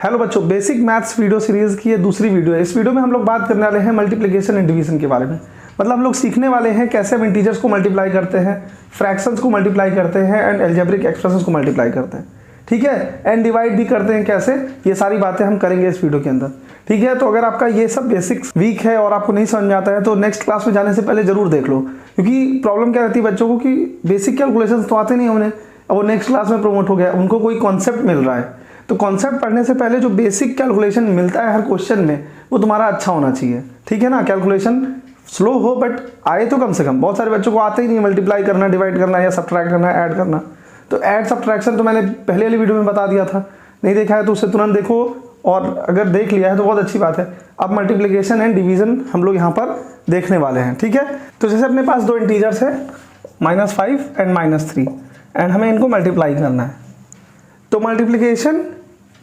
Hello बच्चों, basic maths video series की ये दूसरी वीडियो है। इस वीडियो में हम लोग बात करने वाले हैं मल्टीप्लिकेशन एंड डिवीजन के बारे में। मतलब हम लोग सीखने वाले हैं कैसे हम इंटीजर्स को मल्टीप्लाई करते हैं, फ्रैक्शंस को मल्टीप्लाई करते हैं एंड अलजेब्रिक एक्सप्रेशंस को मल्टीप्लाई करते हैं। ठीक है, एंड डिवाइड भी करते हैं कैसे, ये सारी बातें हम करेंगे इस वीडियो के अंदर। ठीक है, तो अगर आपका ये सब बेसिक्स वीक है और आपको नहीं समझ में आता है तो नेक्स्ट क्लास में जाने से पहले जरूर देख लो, क्योंकि प्रॉब्लम क्या रहती है बच्चों को कि बेसिक कैलकुलेशंस तो आते नहीं उन्हें, वो नेक्स्ट क्लास में प्रमोट हो गया, उनको कोई कॉन्सेप्ट मिल रहा है। तो कॉन्सेप्ट पढ़ने से पहले जो बेसिक कैलकुलेशन मिलता है हर क्वेश्चन में वो तुम्हारा अच्छा होना चाहिए। ठीक है ना, कैलकुलेशन स्लो हो बट आए तो कम से कम। बहुत सारे बच्चों को आते ही नहीं मल्टीप्लाई करना, डिवाइड करना या सब्ट्रैक्ट करना, ऐड करना। तो ऐड सब्ट्रैक्शन तो मैंने पहले वाली वीडियो में बता दिया था, नहीं देखा है तो उसे तुरंत देखो, और अगर देख लिया है तो बहुत अच्छी बात है। अब मल्टीप्लिकेशन एंड डिवीजन हम लोग यहाँ पर देखने वाले हैं। ठीक है, तो जैसे अपने पास दो इंटीजर्स है -5 एंड -3 एंड हमें इनको मल्टीप्लाई करना है। तो मल्टीप्लिकेशन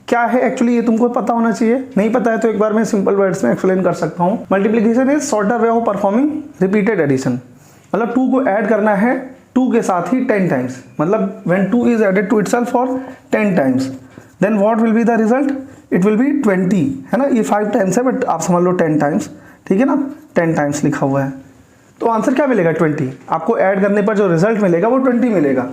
क्या है एक्चुअली ये तुमको पता होना चाहिए। नहीं पता है तो एक बार मैं सिंपल वर्ड्स में एक्सप्लेन कर सकता हूँ। Multiplication is shorter way of performing repeated addition. मतलब 2 को ऐड करना है 2 के साथ ही 10 टाइम्स। मतलब when 2 is added to itself for 10 times then what will be the result, it will be 20 है ना। ये 5 टाइम्स है बट आप समझ लो 10 टाइम्स। ठीक है ना, 10 टाइम्स लिखा हुआ है तो आंसर क्या मिलेगा 20। आपको ऐड करने पर जो रिजल्ट मिलेगा वो 20 मिलेगा।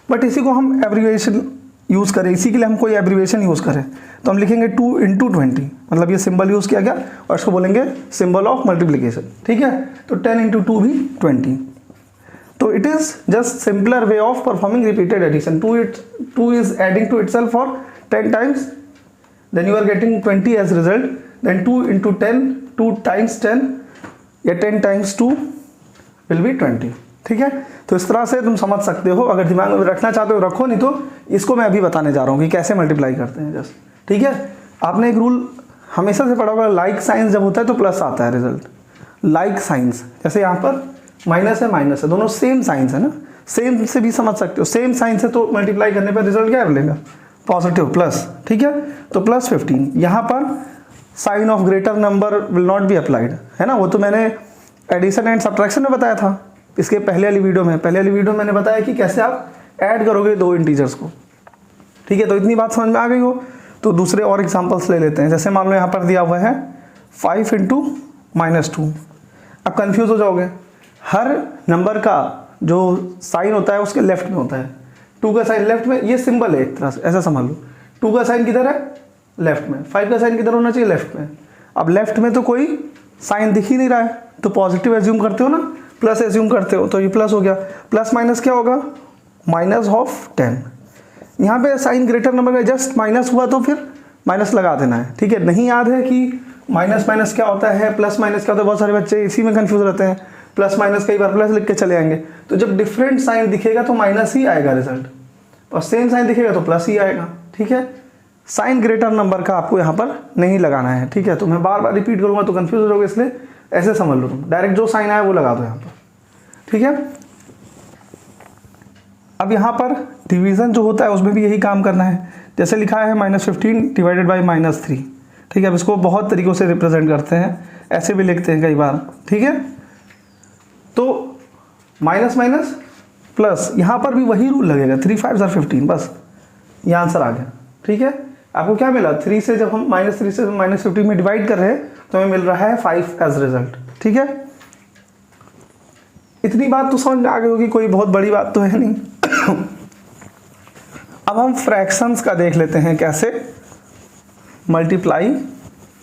बट इसी को हम एब्रीविएशन यूज़ करें, इसी के लिए हम कोई एब्रीविएशन यूज़ करें तो हम लिखेंगे 2 × 20। मतलब ये सिंबल यूज़ किया गया और इसको बोलेंगे सिंबल ऑफ मल्टीप्लिकेशन। ठीक है, तो 10 × 2 भी 20। तो it is just simpler way of performing repeated addition. 2 is adding to itself for 10 times, then you are getting 20 as result, then 2 × 10, 2 times 10 या 10 times 2 will be 20। ठीक है, तो इस तरह से तुम समझ सकते हो। अगर दिमाग में रखना चाहते हो रखो, नहीं तो इसको मैं अभी बताने जा रहा हूँ कि कैसे मल्टीप्लाई करते हैं जस्ट। ठीक है, आपने एक रूल हमेशा से पढ़ा होगा, लाइक साइंस जब होता है तो प्लस आता है रिजल्ट। लाइक साइंस जैसे यहाँ पर माइनस है माइनस है, दोनों सेम साइंस है ना, सेम से भी समझ सकते हो। सेम साइंस है तो मल्टीप्लाई करने पर रिजल्ट क्या मिलेगा, पॉजिटिव प्लस। ठीक है, तो +15। यहाँ पर sign of greater number will not be applied है ना, वो तो मैंने एडिशन एंड सब्ट्रैक्शन में बताया था इसके पहले वाली वीडियो में मैंने बताया कि कैसे आप ऐड करोगे दो इंटीजर्स को। ठीक है, तो इतनी बात समझ में आ गई हो तो दूसरे और एग्जांपल्स ले लेते हैं। जैसे मान लो यहाँ पर दिया हुआ है 5 × -2। अब कंफ्यूज हो जाओगे, हर नंबर का जो साइन होता है उसके लेफ्ट में होता है। 2 का साइन लेफ्ट में, ये सिंबल है एक तरह से, ऐसा समझ लो। 2 का साइन किधर है, लेफ्ट में। 5 का साइन किधर होना चाहिए, लेफ्ट में। अब लेफ्ट में तो कोई साइन दिख ही नहीं रहा है तो पॉजिटिव एज्यूम करते हो ना, प्लस एज्यूम करते हो, तो ये प्लस हो गया। प्लस माइनस क्या होगा, -10। यहाँ पे साइन ग्रेटर नंबर में जस्ट माइनस हुआ तो फिर माइनस लगा देना है। ठीक है, नहीं याद है कि माइनस माइनस क्या होता है, प्लस माइनस क्या होता है, बहुत सारे बच्चे इसी में कंफ्यूज रहते हैं। प्लस माइनस कई बार प्लस लिख के चले आएंगे, तो जब डिफरेंट साइन दिखेगा तो माइनस ही आएगा रिजल्ट, और सेम साइन दिखेगा तो प्लस ही आएगा। ठीक है, साइन ग्रेटर नंबर का आपको यहाँ पर नहीं लगाना है। ठीक है, तो मैं बार बार रिपीट करूँगा तो कंफ्यूज हो जाओगे, इसलिए ऐसे समझ लो तुम, डायरेक्ट जो साइन आया वो लगा दो यहाँ पर। ठीक है, अब यहाँ पर डिवीजन जो होता है उसमें भी यही काम करना है। जैसे लिखा है -15 डिवाइडेड बाई -3। ठीक है, अब इसको बहुत तरीक़ों से रिप्रेजेंट करते हैं, ऐसे भी लिखते हैं कई बार। ठीक है, तो माइनस माइनस प्लस, यहाँ पर भी वही रूल लगेगा, 3 × 5 = 15, बस ये आंसर आ गया। ठीक है, आपको क्या मिला, 3 से जब हम -3 से -15 में डिवाइड कर रहे हैं तो हमें मिल रहा है 5 एज रिजल्ट। ठीक है, इतनी बात तो समझ में आ गई होगी, कोई बहुत बड़ी बात तो है नहीं। अब हम फ्रैक्शंस का देख लेते हैं कैसे मल्टीप्लाई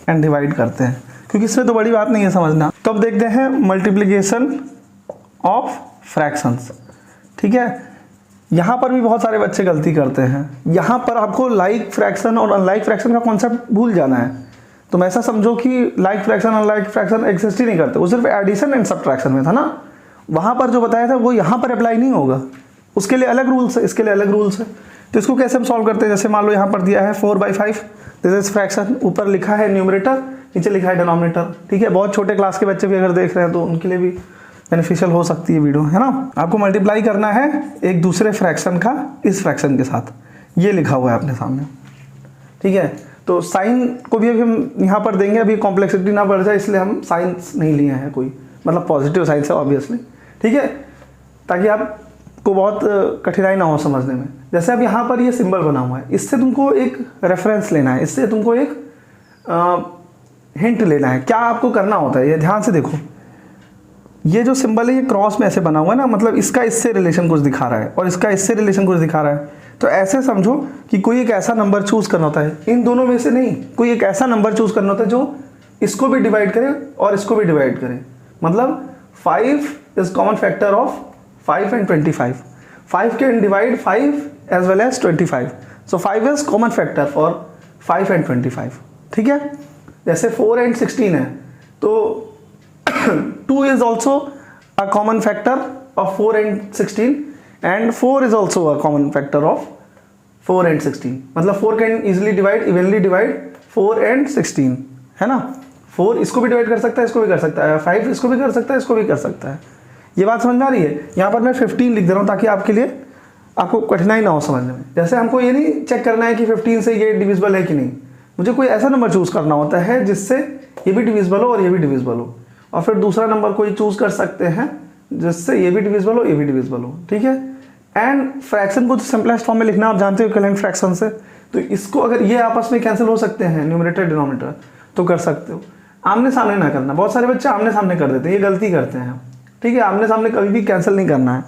एंड डिवाइड करते हैं, क्योंकि इसमें तो बड़ी बात नहीं है समझना। तो अब देखते हैं मल्टीप्लिकेशन ऑफ फ्रैक्शंस। ठीक है, यहाँ पर भी बहुत सारे बच्चे गलती करते हैं। यहाँ पर आपको लाइक फ्रैक्शन और अनलाइक फ्रैक्शन का कॉन्सेप्ट भूल जाना है। तुम ऐसा समझो कि like fraction unlike fraction exist ही नहीं करते, वो सिर्फ एडिशन एंड सब्ट्रैक्शन में था ना। वहाँ पर जो बताया था वो यहाँ पर अप्लाई नहीं होगा, उसके लिए अलग रूल्स है, इसके लिए अलग रूल्स है। तो इसको कैसे हम सॉल्व करते हैं, जैसे मान लो यहाँ पर दिया है 4/5, दिस इज फ्रैक्शन, ऊपर लिखा है न्यूमरेटर, नीचे लिखा है डिनोमिनेटर। ठीक है, बहुत छोटे क्लास के बच्चे भी अगर देख रहे हैं तो उनके लिए भी बेनिफिशियल हो सकती है वीडियो, है ना। आपको मल्टीप्लाई करना है एक दूसरे फ्रैक्शन का इस फ्रैक्शन के साथ, ये लिखा हुआ है अपने सामने। ठीक है, तो साइन को भी अभी हम यहाँ पर देंगे, अभी कॉम्प्लेक्सिटी ना बढ़ जाए इसलिए हम साइंस नहीं लिए हैं कोई, मतलब पॉजिटिव साइंस है ऑब्वियसली। ठीक है, ताकि आपको को बहुत कठिनाई ना हो समझने में। जैसे अब यहाँ पर ये सिंबल बना हुआ है, इससे तुमको एक रेफरेंस लेना है, इससे तुमको एक हिंट लेना है। क्या आपको करना होता है, ये ध्यान से देखो, ये जो सिंबल है ये क्रॉस में ऐसे बना हुआ है ना, मतलब इसका इससे रिलेशन कुछ दिखा रहा है और इसका इससे रिलेशन कुछ दिखा रहा है। तो ऐसे समझो कि कोई एक ऐसा नंबर चूज करना होता है, इन दोनों में से नहीं, कोई एक ऐसा नंबर चूज करना होता है जो इसको भी डिवाइड करे और इसको भी डिवाइड करे। मतलब 5 is common factor of 5 and 25. 5 can divide 5 as well as 25. So 5 is common factor for 5 and 25. ठीक है, जैसे 4 and 16 है तो 2 is also a common factor of 4 and 16 and 4 is also a common factor of 4 and 16. मतलब 4 can evenly divide 4 and 16, है ना। 4 इसको भी डिवाइड कर सकता है, इसको भी कर सकता है, 5 इसको भी कर सकता है, इसको भी कर सकता है। ये बात समझ में आ रही है। यहाँ पर मैं 15 लिख दे रहा हूँ ताकि आपके लिए आपको कठिनाई ना हो समझने में। जैसे हमको ये नहीं चेक करना है कि 15 से ये डिविजिबल है कि नहीं, मुझे कोई ऐसा नंबर चूज करना होता है जिससे ये भी डिविजिबल हो और ये भी डिविजिबल हो, और फिर दूसरा नंबर कोई चूज कर सकते हैं जिससे ये भी डिविजिबल हो, ये भी डिविजिबल हो। ठीक है, एंड फ्रैक्शन को सिंपलेस्ट फॉर्म में लिखना आप जानते हो इक्विवेलेंट फ्रैक्शन से, तो इसको अगर ये आपस में कैंसिल हो सकते हैं न्यूमरेटर डिनोमिनेटर तो कर सकते हो। आमने सामने ना करना, बहुत सारे बच्चे आमने सामने कर देते हैं, ये गलती करते हैं। ठीक है, आमने सामने कभी भी कैंसिल नहीं करना है।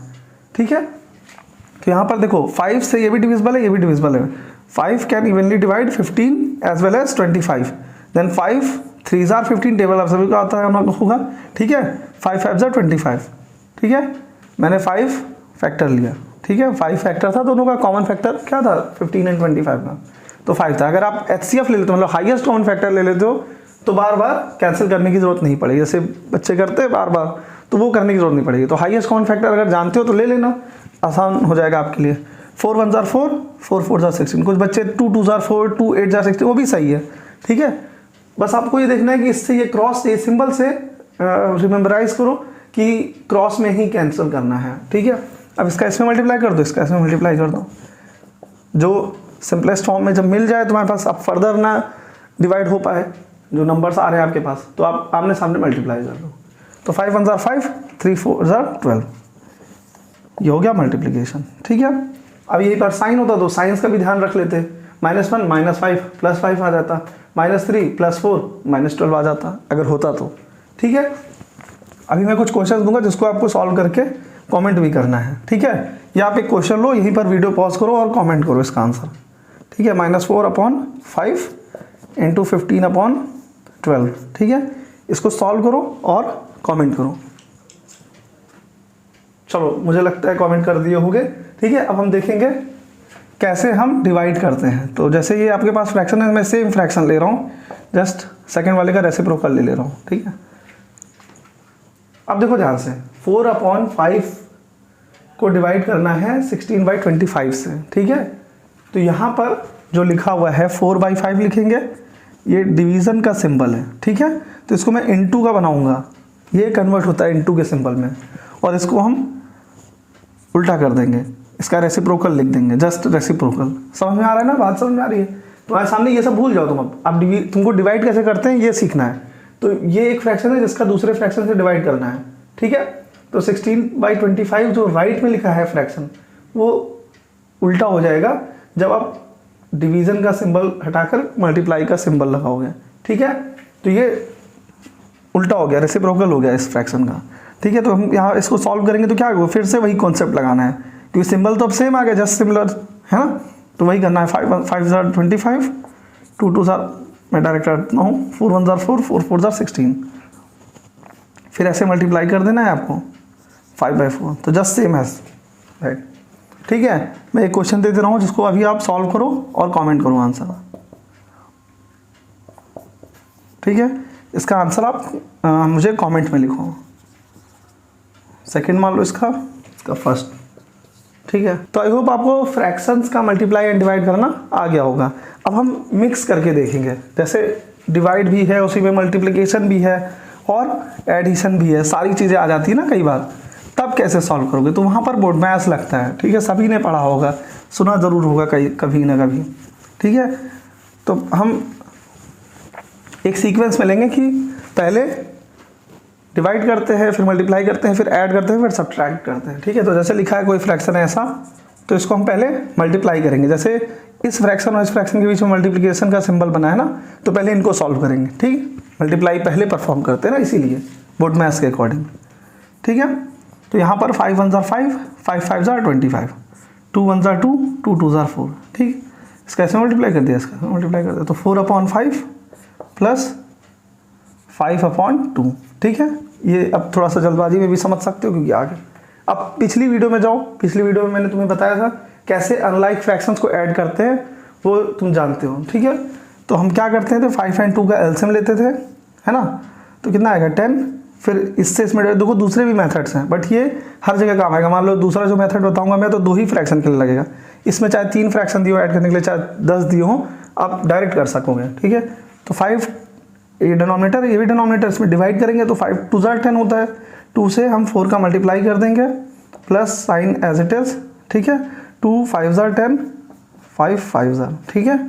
ठीक है, तो यहाँ पर देखो 5 से ये भी डिविजिबल है, ये भी डिविजिबल है। 5 can evenly divide 15 as well as 25। Then 5 3s are 15, table आप सभी को आता है होगा। ठीक है, 5 5s are 25। ठीक है, मैंने 5 फैक्टर लिया। ठीक है, 5 फैक्टर था, दोनों का कॉमन फैक्टर क्या था 15 एंड 25 का, तो 5 था। अगर आप HCF ले लेते हो, मतलब हाईएस्ट कॉमन फैक्टर ले लेते हो, तो बार बार कैंसिल करने की जरूरत नहीं पड़ेगी। जैसे बच्चे करते हैं बार बार, तो वो करने की जरूरत नहीं पड़ेगी। तो हाईएस्ट कॉमन फैक्टर अगर जानते हो तो ले लेना, आसान हो जाएगा आपके लिए। 4 1s are 4, 4 4s are 16। कुछ बच्चे 2 2s are 4, 2 8s are 16, वो भी सही है। ठीक है, बस आपको ये देखना है कि इससे ये क्रॉस, ये सिंबल से रिमेम्बराइज करो कि क्रॉस में ही कैंसिल करना है। ठीक है, अब इसका इसमें मल्टीप्लाई कर दो, इसका इसमें मल्टीप्लाई कर दो। जो सिंपलेस्ट फॉर्म में जब मिल जाए तुम्हारे पास, अब फर्दर ना डिवाइड हो पाए, जो नंबर्स आ रहे हैं आपके पास, तो आप आमने सामने मल्टीप्लाई कर दो। तो 5 1s are 5, 3 4s are 12। ये हो गया मल्टीप्लिकेशन। ठीक है, अब यही पर साइन होता तो साइंस का भी ध्यान रख लेते, -1 -5 +5 आ जाता, -3 +4 -12 आ जाता अगर होता तो। ठीक है, अभी मैं कुछ क्वेश्चन दूंगा जिसको आपको सॉल्व करके कमेंट भी करना है। ठीक है, या आप एक क्वेश्चन लो, यहीं पर वीडियो पॉज करो और कमेंट करो इसका आंसर। ठीक है, -4/5 × 15/12। ठीक है, इसको सॉल्व करो और कमेंट करो। चलो, मुझे लगता है कमेंट कर दिए होंगे। ठीक है, अब हम देखेंगे कैसे हम डिवाइड करते हैं। तो जैसे ये आपके पास फ्रैक्शन है, मैं सेम फ्रैक्शन ले रहा हूँ, जस्ट सेकंड वाले का रेसिप्रोकल ले रहा हूँ। ठीक है, अब देखो ध्यान से, 4/5 को डिवाइड करना है 16/25 से। ठीक है, तो यहाँ पर जो लिखा हुआ है 4/5 लिखेंगे, ये डिवीज़न का सिंबल है। ठीक है, तो इसको मैं इनटू का बनाऊंगा, ये कन्वर्ट होता है इनटू के सिंबल में, और इसको हम उल्टा कर देंगे, इसका रेसिप्रोकल लिख देंगे, जस्ट रेसिप्रोकल। समझ में आ रहा है ना, बात समझ में आ रही है। तुम्हारे सामने ये सब भूल जाओ तुम। अब तुमको डिवाइड कैसे करते हैं ये सीखना है। तो ये एक फ्रैक्शन है जिसका दूसरे फ्रैक्शन से डिवाइड करना है। ठीक है, तो 16/25 जो राइट में लिखा है फ्रैक्शन, वो उल्टा हो जाएगा जब आप डिवीज़न का सिंबल हटाकर मल्टीप्लाई का सिंबल लगाओगे। ठीक है, तो ये उल्टा हो गया, रेसिप्रोकल हो गया इस फ्रैक्शन का। ठीक है, तो हम यहाँ इसको सॉल्व करेंगे तो क्या होगा, फिर से वही कॉन्सेप्ट लगाना है, क्योंकि सिंबल तो अब सेम आ गया, जस्ट सिमिलर है ना। तो वही करना है, 5 5s are 25, 2 2s are, मैं डायरेक्ट करता हूँ, 4 1s are 4, 4 4s are 16। फिर ऐसे मल्टीप्लाई कर देना है आपको 5/4, तो जस्ट सेम है, राइट। ठीक है, मैं एक क्वेश्चन दे दे रहा हूँ जिसको अभी आप सॉल्व करो और कमेंट करो आंसर। ठीक है, इसका आंसर आप मुझे कमेंट में लिखो। सेकंड मान लो इसका फर्स्ट। ठीक है, तो आई होप आपको फ्रैक्शंस का मल्टीप्लाई एंड डिवाइड करना आ गया होगा। अब हम मिक्स करके देखेंगे, जैसे डिवाइड भी है, उसी में मल्टीप्लिकेशन भी है और एडिशन भी है, सारी चीज़ें आ जाती है ना कई बार। तब कैसे सॉल्व करोगे, तो वहाँ पर बोर्ड मैथ्स लगता है। ठीक है, सभी ने पढ़ा होगा, सुना ज़रूर होगा कभी ना कभी। ठीक है, तो हम एक सीक्वेंस में लेंगे कि पहले डिवाइड करते हैं, फिर मल्टीप्लाई करते हैं, फिर ऐड करते हैं, फिर सब्ट्रैक्ट करते हैं। ठीक है, तो जैसे लिखा है कोई फ्रैक्शन है ऐसा, तो इसको हम पहले मल्टीप्लाई करेंगे। जैसे इस फ्रैक्शन और इस फ्रैक्शन के बीच में मल्टीप्लिकेशन का सिंबल बना है ना, तो पहले इनको सॉल्व करेंगे। ठीक, मल्टीप्लाई पहले परफॉर्म करते हैं ना, इसीलिए बोर्ड मैथ्स के अकॉर्डिंग। ठीक है, तो यहाँ पर 5 1 जार 5, 5 5 जार 25, 2 1 जार 2, 2 2 जार 4। ठीक, इसका ऐसे मल्टीप्लाई कर दिया, इसका मल्टीप्लाई कर दिया, तो 4/5 प्लस 5/2। ठीक है, ये अब थोड़ा सा जल्दबाजी में भी समझ सकते हो क्योंकि आगे। अब पिछली वीडियो में जाओ, पिछली वीडियो में मैंने तुम्हें बताया था कैसे अनलाइक फ्रैक्शंस को ऐड करते हैं, वो तुम जानते हो। ठीक है, तो हम क्या करते हैं, तो 5 and 2 का एलसीएम लेते थे, है ना, तो कितना आएगा 10। फिर इससे इसमें देखो दूसरे भी मेथड्स हैं, बट ये हर जगह काम आएगा। मान लो दूसरा जो मेथड बताऊंगा मैं, तो 2 ही फ्रैक्शन के लिए लगेगा। इसमें चाहे 3 फ्रैक्शन दियो ऐड करने के लिए, चाहे 10 दियो हो, आप डायरेक्ट कर सकोगे। ठीक है, तो 5 ये डिनोमिनेटर, ये भी डिनोमिनेटर, इसमें डिवाइड करेंगे तो 5 2 जार 10 होता है। 2 से हम 4 का मल्टीप्लाई कर देंगे plus sign as it is. ठीक है, 2 5 जार 10, 5 5 जार। ठीक है,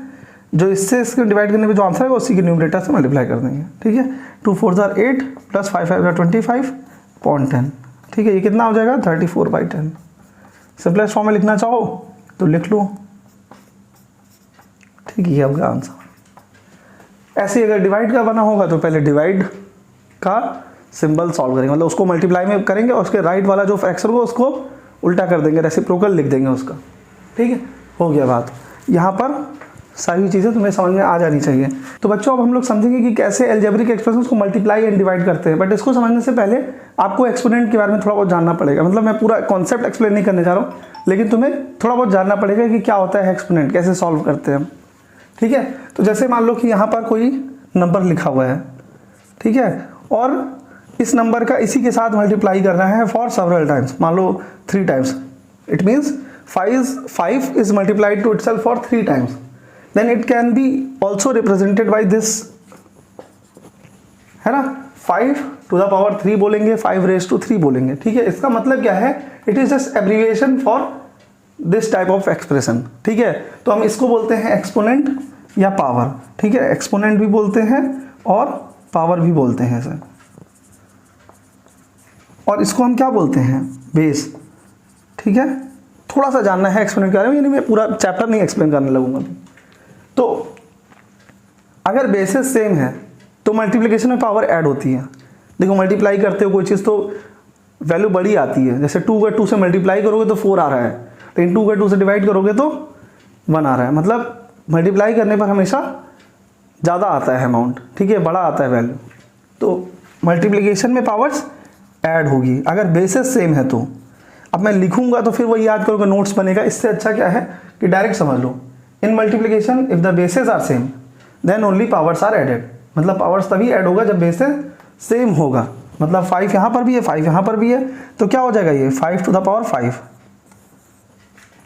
जो इससे इसको डिवाइड करने पे जो आंसर है उसी के न्यूमरेटर से मल्टीप्लाई कर देंगे। ठीक है, 2 4 जार 8 प्लस 5 5 जार 25/10। ठीक है, ये कितना हो जाएगा 34/10। सिंपलेस्ट फॉर्म में लिखना चाहो तो लिख लो। ठीक है, ये आपका आंसर। ऐसे अगर डिवाइड का बना होगा तो पहले डिवाइड का सिंबल सॉल्व करेंगे, मतलब उसको मल्टीप्लाई में करेंगे और उसके राइट वाला जो फ्रैक्शन होगा उसको उल्टा कर देंगे, रेसिप्रोकल लिख देंगे उसका। ठीक है, हो गया बात। यहाँ पर सारी चीज़ें तुम्हें समझ में आ जानी चाहिए। तो बच्चों, अब हम लोग समझेंगे कि कैसे अलजेब्रिक एक्सप्रेशंस को मल्टीप्लाई एंड डिवाइड करते हैं। बट इसको समझने से पहले आपको एक्सपोनेंट के बारे में थोड़ा बहुत जानना पड़ेगा। मतलब मैं पूरा कॉन्सेप्ट एक्सप्लेन नहीं करने जा रहा हूँ, लेकिन तुम्हें थोड़ा बहुत जानना पड़ेगा कि क्या होता है एक्सपोनेंट, कैसे सॉल्व करते हैं हम। ठीक है, तो जैसे मान लो कि यहाँ पर कोई नंबर लिखा हुआ है, ठीक है, और इस नंबर का इसी के साथ मल्टीप्लाई करना है फॉर सेवरल टाइम्स, मान लो 3 times. It means 5 is multiplied to itself for 3 times. Then it can be also represented by this, है ना, 5 to the power 3 बोलेंगे, 5 raised to 3 बोलेंगे। ठीक है, इसका मतलब क्या है, it is just abbreviation for this type of expression. ठीक है, तो हम इसको बोलते हैं एक्सपोनेंट या पावर। ठीक है, एक्सपोनेंट भी बोलते हैं और पावर भी बोलते हैं इसे, और इसको हम क्या बोलते हैं, बेस। ठीक है, थोड़ा सा जानना है एक्सप्लेन के बारे में, यानी मैं पूरा चैप्टर नहीं एक्सप्लेन करने लगूंगा। तो अगर बेसिस सेम है तो मल्टीप्लिकेशन में पावर ऐड होती है। देखो, मल्टीप्लाई करते हो कोई चीज़ तो वैल्यू बड़ी आती है। जैसे 2 का 2 से मल्टीप्लाई करोगे तो 4 आ रहा है, लेकिन 2 का 2 से डिवाइड करोगे तो 1 आ रहा है। मतलब मल्टीप्लाई करने पर हमेशा ज़्यादा आता है अमाउंट। ठीक है, बड़ा आता है वैल्यू। तो मल्टीप्लिकेशन में पावर्स ऐड होगी अगर बेसिस सेम है तो। अब मैं लिखूंगा तो फिर वही याद करोगे, नोट्स बनेगा। इससे अच्छा क्या है कि डायरेक्ट समझ लो, in multiplication if the bases are same then only powers are added. मतलब पावर्स तभी ऐड होगा जब बेसेस सेम होगा। मतलब 5 यहाँ पर भी है, 5 यहाँ पर भी है, तो क्या हो जाएगा ये 5 to the power 5।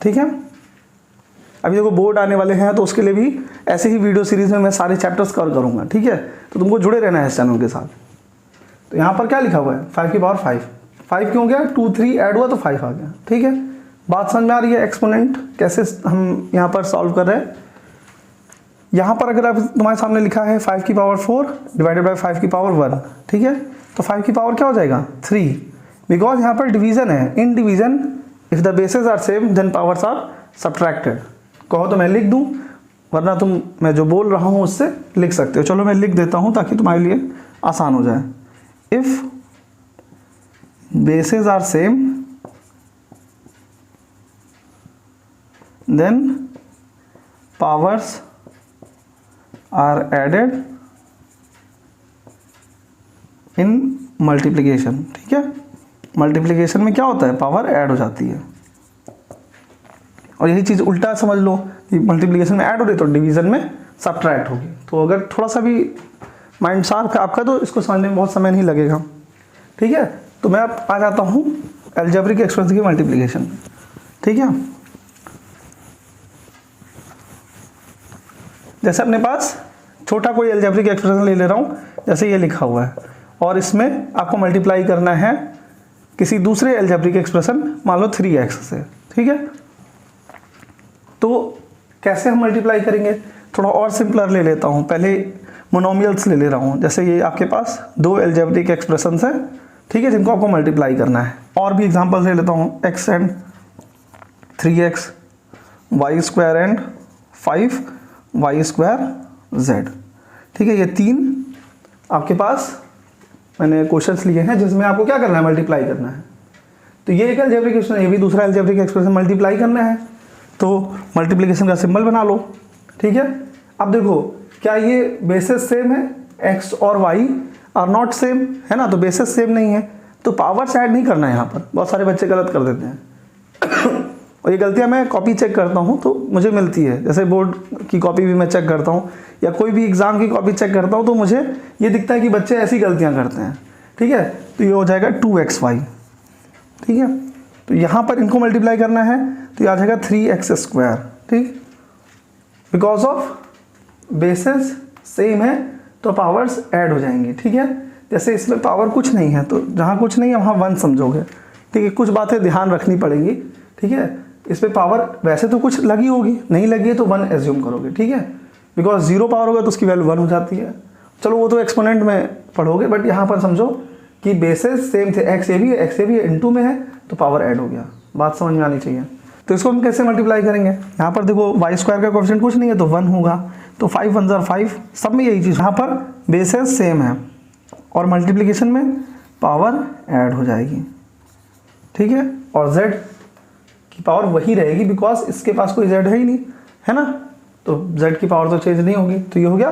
ठीक है, अभी देखो बोर्ड आने वाले हैं तो उसके लिए भी ऐसे ही वीडियो सीरीज में मैं सारे चैप्टर्स कवर करूंगा। ठीक है, तो तुमको जुड़े रहना है इस चैनल के साथ। तो यहाँ पर क्या लिखा हुआ है, 5 की पावर 5। 5 क्यों गया, 2 3 ऐड हुआ तो 5 आ गया। ठीक है, बात समझ में आ रही है एक्सपोनेंट कैसे हम यहाँ पर सॉल्व कर रहे हैं। यहाँ पर अगर अब तुम्हारे सामने लिखा है 5 की पावर 4 डिवाइडेड बाई 5 की पावर 1। ठीक है, तो 5 की पावर क्या हो जाएगा 3, बिकॉज यहाँ पर डिवीजन है। In division if the bases are same then powers are subtracted. कहो तो मैं लिख दूँ, वरना तुम मैं जो बोल रहा हूँ उससे लिख सकते हो। चलो मैं लिख देता हूँ ताकि तुम्हारे लिए आसान हो जाए। If bases are same then powers are added in multiplication। ठीक है, मल्टीप्लिकेशन में क्या होता है, पावर ऐड हो जाती है। और यही चीज़ उल्टा समझ लो कि मल्टीप्लिकेशन में ऐड हो रही तो डिवीजन में सब्ट्रैक्ट होगी। तो अगर थोड़ा सा भी माइंड शार्प है आपका तो इसको समझने में बहुत समय नहीं लगेगा। ठीक है, तो मैं अब आ जाता हूँ अलजेब्रिक एक्सप्रेशन की मल्टीप्लिकेशन। ठीक है, जैसे अपने पास छोटा कोई अलजेब्रिक एक्सप्रेशन ले रहा हूँ, जैसे ये लिखा हुआ है, और इसमें आपको मल्टीप्लाई करना है किसी दूसरे अलजेब्रिक एक्सप्रेशन, मान लो 3x से। ठीक है, तो कैसे हम मल्टीप्लाई करेंगे, थोड़ा और सिंपलर ले लेता हूँ। पहले मोनोमियल्स ले रहा हूँ, जैसे ये आपके पास दो एल्जेब्रिक एक्सप्रेशंस हैं, ठीक है, जिनको आपको मल्टीप्लाई करना है। और भी एग्जांपल्स ले लेता हूँ, x and 3x, y square and 5y square z, ठीक है। ये 3 आपके पास मैंने क्वेश्चंस लिए हैं जिसमें आपको क्या करना है, मल्टीप्लाई करना है। तो ये एक एल्जेब्रिक एक्सप्रेशन, ये भी दूसरा एल्जेब्रिक एक्सप्रेशन, मल्टीप्लाई करना है तो मल्टीप्लिकेशन का सिंबल बना लो, ठीक है। अब देखो क्या ये बेसिस सेम है, x और y आर नॉट सेम, है ना, तो बेसिस सेम नहीं है तो पावर्स ऐड नहीं करना है। यहाँ पर बहुत सारे बच्चे गलत कर देते हैं और ये गलतियाँ मैं कॉपी चेक करता हूँ तो मुझे मिलती है, जैसे बोर्ड की कॉपी भी मैं चेक करता हूँ या कोई भी एग्ज़ाम की कॉपी चेक करता हूँ तो मुझे ये दिखता है कि बच्चे ऐसी गलतियाँ करते हैं, ठीक है। तो ये हो जाएगा 2xy, ठीक है। तो यहाँ पर इनको मल्टीप्लाई करना है तो ये आ जाएगा 3x स्क्वायर, ठीक, बिकॉज ऑफ बेसिस सेम है तो पावर्स ऐड हो जाएंगी, ठीक है। जैसे इसमें पावर कुछ नहीं है तो जहाँ कुछ नहीं है वहाँ 1 समझोगे, ठीक है। कुछ बातें ध्यान रखनी पड़ेंगी, ठीक है। इस पर पावर वैसे तो कुछ लगी होगी, नहीं लगी है तो 1 एज्यूम करोगे, ठीक है, बिकॉज 0 पावर होगा तो उसकी वैल्यू 1 हो जाती है। चलो वो तो एक्सपोनेंट में पढ़ोगे, बट यहाँ पर समझो कि बेसिस सेम थे, x ये भी है, x ये भी है, इनटू में है तो पावर ऐड हो गया, बात समझ में आनी चाहिए। तो इसको हम कैसे मल्टीप्लाई करेंगे, यहाँ पर देखो y स्क्वायर का कोएफिशिएंट कुछ नहीं है तो 1 होगा, तो 5 1 ज़ा 5, सब में यही चीज़, यहाँ पर बेसिस सेम है और मल्टीप्लिकेशन में पावर ऐड हो जाएगी, ठीक है। और z की पावर वही रहेगी बिकॉज इसके पास कोई z है ही नहीं, है ना, तो z की पावर तो चेंज नहीं होगी। तो ये हो गया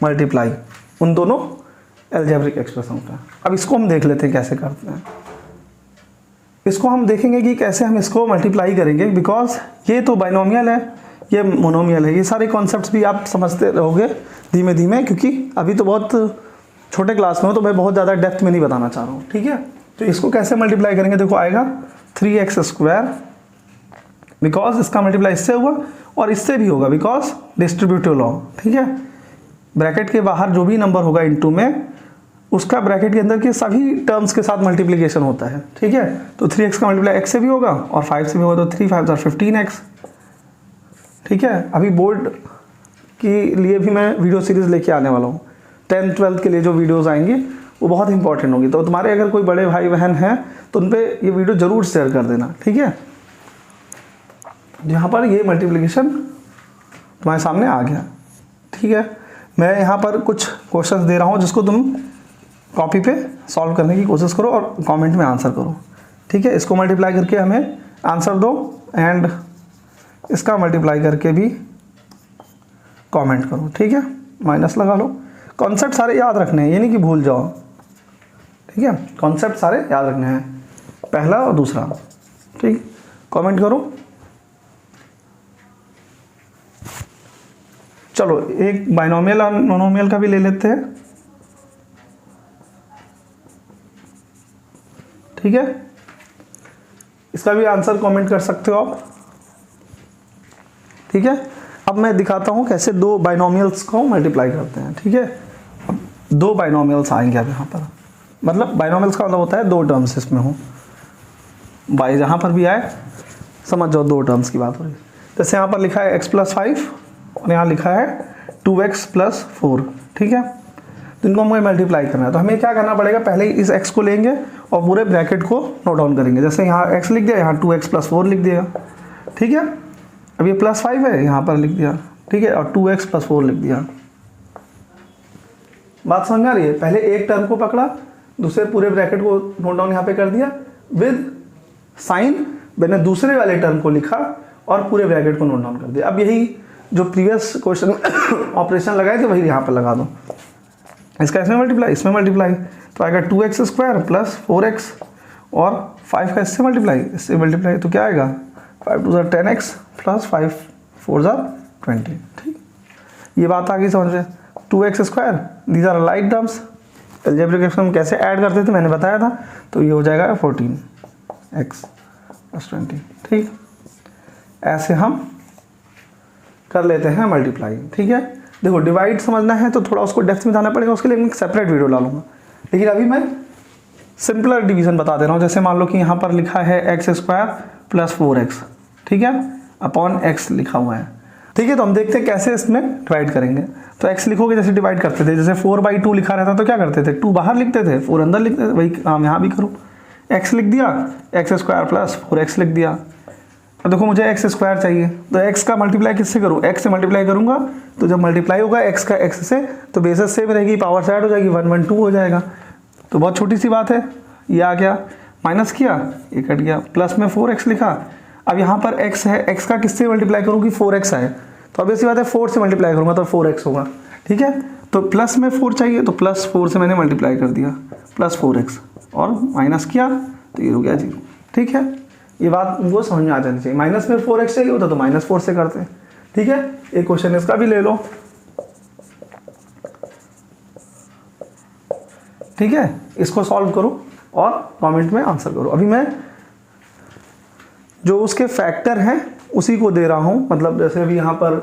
मल्टीप्लाई उन दोनों एल्जेब्रिक एक्सप्रेशन का। अब इसको हम देख लेते हैं कैसे करते हैं। इसको हम देखेंगे कि कैसे हम इसको मल्टीप्लाई करेंगे, बिकॉज ये तो बाइनोमियल है, ये मोनोमियल है। ये सारे कॉन्सेप्ट्स भी आप समझते रहोगे धीमे धीमे, क्योंकि अभी तो बहुत छोटे क्लास में हो तो मैं बहुत ज़्यादा डेप्थ में नहीं बताना चाह रहा हूँ, ठीक है। तो इसको कैसे मल्टीप्लाई करेंगे, देखो आएगा 3x स्क्वायर, बिकॉज इसका मल्टीप्लाई इससे हुआ और इससे भी होगा बिकॉज डिस्ट्रीब्यूटिव लॉ, ठीक है। ब्रैकेट के बाहर जो भी नंबर होगा इनटू में, उसका ब्रैकेट के अंदर के सभी टर्म्स के साथ मल्टीप्लिकेशन होता है, ठीक है। तो 3x का मल्टीप्लाई x से भी होगा और 5 से भी होगा, तो 3 5 ज़ा 15x, ठीक है। अभी बोर्ड के लिए भी मैं वीडियो सीरीज़ लेके आने वाला हूँ, 10th 12th के लिए जो वीडियोज़ आएंगे वो बहुत इंपॉर्टेंट होगी। तो तुम्हारे अगर कोई बड़े भाई बहन हैं तो उन पर ये वीडियो ज़रूर शेयर कर देना, ठीक है। यहाँ पर ये मल्टीप्लिकेशन तुम्हारे सामने आ गया, ठीक है। मैं यहाँ पर कुछ क्वेश्चंस दे रहा हूँ जिसको तुम कॉपी पे सॉल्व करने की कोशिश करो और कमेंट में आंसर करो, ठीक है। इसको मल्टीप्लाई करके हमें आंसर दो एंड इसका मल्टीप्लाई करके भी कमेंट करो, ठीक है। माइनस लगा लो। कॉन्सेप्ट सारे याद रखने हैं, ये नहीं कि भूल जाओ, ठीक है। कॉन्सेप्ट सारे याद रखने हैं, पहला और दूसरा, ठीक। कमेंट करो। चलो एक बाइनोमियल और मोनोमियल का भी ले लेते हैं, ठीक है। इसका भी आंसर कमेंट कर सकते हो आप, ठीक है। अब मैं दिखाता हूँ कैसे दो बाइनोमियल्स को मल्टीप्लाई करते हैं, ठीक है। अब दो बाइनोमियल्स आएंगे अब यहाँ पर, मतलब बाइनोमियल्स का मतलब होता है दो टर्म्स इसमें हो, बाई जहाँ पर भी आए समझ जाओ दो टर्म्स की बात हो रही है। जैसे यहाँ पर लिखा है x + 5 और यहाँ लिखा है 2x + 4, ठीक है। तो इनको हमें मल्टीप्लाई करना है, तो हमें क्या करना पड़ेगा, पहले इस x को लेंगे और पूरे ब्रैकेट को नोट डाउन करेंगे। जैसे यहाँ x लिख दिया, यहाँ 2x + 4 लिख दिया, ठीक है। अब ये +5 है, यहाँ पर लिख दिया, ठीक है, और 2x + 4 लिख दिया। बात समझ में आ रही है। पहले एक टर्म को पकड़ा, दूसरे पूरे ब्रैकेट को नोट डाउन यहाँ पे कर दिया विद साइन, मैंने दूसरे वाले टर्म को लिखा और पूरे ब्रैकेट को नोट डाउन कर दिया। अब यही जो प्रीवियस क्वेश्चन ऑपरेशन लगाए थे वही यहाँ पर लगा दो। इसका इसमें मल्टीप्लाई, इसमें मल्टीप्लाई, तो आएगा 2x स्क्वायर + 4x और 5 का इससे मल्टीप्लाई, इससे मल्टीप्लाई, तो क्या आएगा 5 2 ज़ा 10x + 5 4 ज़ा 20, ठीक। ये बात आ गई समझ में। 2x square, these are like terms, algebraic expression कैसे ऐड करते थे मैंने बताया था, तो ये हो जाएगा 14x + 20, ठीक। ऐसे हम कर लेते हैं मल्टीप्लाई, ठीक है। देखो डिवाइड समझना है तो थोड़ा उसको डेप्थ में जाना पड़ेगा, उसके लिए मैं एक सेपरेट वीडियो डालूंगा, लेकिन अभी मैं सिंपलर डिवीजन बता दे रहा हूँ। जैसे मान लो कि यहाँ पर लिखा है x² + 4x, ठीक है, अपॉन x लिखा हुआ है। ठीक है, तो हम देखते हैं कैसे इसमें डिवाइड करेंगे। तो x लिखोगे जैसे डिवाइड करते थे, जैसे 4/2 लिखा रहता तो क्या करते थे, 2 बाहर लिखते थे, 4 अंदर लिखते थे, वही काम यहाँ भी करो। x लिख दिया, x² + 4x लिख दिया। अब देखो मुझे x² चाहिए, तो x का मल्टीप्लाई किससे करूँ, x से मल्टीप्लाई करूँगा, तो जब मल्टीप्लाई होगा x का x से तो बेसिस सेम रहेगी, पावर से ऐड हो जाएगी, 1 1 2 हो जाएगा। तो बहुत छोटी सी बात है, ये आ गया, माइनस किया, ये कट गया, प्लस में 4x लिखा। अब यहाँ पर x है, x का किससे मल्टीप्लाई करूँ कि 4x है, तो अब ऐसी बात है 4 से मल्टीप्लाई करूँगा तो 4x होगा। ठीक है, तो प्लस में 4 चाहिए तो +4 से मैंने मल्टीप्लाई कर दिया, +4x, और माइनस किया तो ये हो गया 0। ठीक है, ये बात उनको समझ में आ जानी चाहिए। माइनस में 4x चाहिए होता तो -4 से करते हैं। ठीक है, एक क्वेश्चन इसका भी ले लो। ठीक है, इसको सॉल्व करो और कमेंट में आंसर करो। अभी मैं जो उसके फैक्टर हैं उसी को दे रहा हूँ, मतलब जैसे अभी यहाँ पर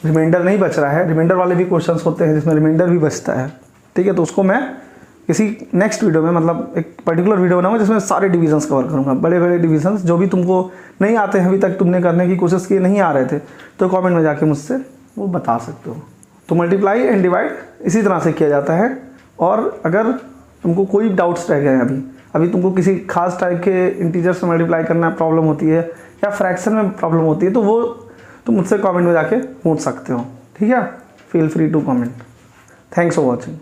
रिमाइंडर नहीं बच रहा है, रिमाइंडर वाले भी क्वेश्चंस होते हैं जिसमें रिमाइंडर भी बचता है। ठीक है, तो उसको मैं किसी नेक्स्ट वीडियो में, मतलब एक पर्टिकुलर वीडियो बनाऊंगा जिसमें सारे डिविजन्स कवर करूँगा, बड़े बड़े डिविजन्स जो भी तुमको नहीं आते हैं, अभी तक तुमने करने की कोशिश की नहीं आ रहे थे, तो कमेंट में जाके मुझसे वो बता सकते हो। तो मल्टीप्लाई एंड डिवाइड इसी तरह से किया जाता है। और अगर तुमको कोई डाउट्स रह गए हैं अभी तुमको किसी खास टाइप के इंटीजर से मल्टीप्लाई करना प्रॉब्लम होती है या फ्रैक्शन में प्रॉब्लम होती है, तो वो तुम मुझसे कमेंट में जाके पूछ सकते हो। ठीक है, feel free to comment. Thanks for watching.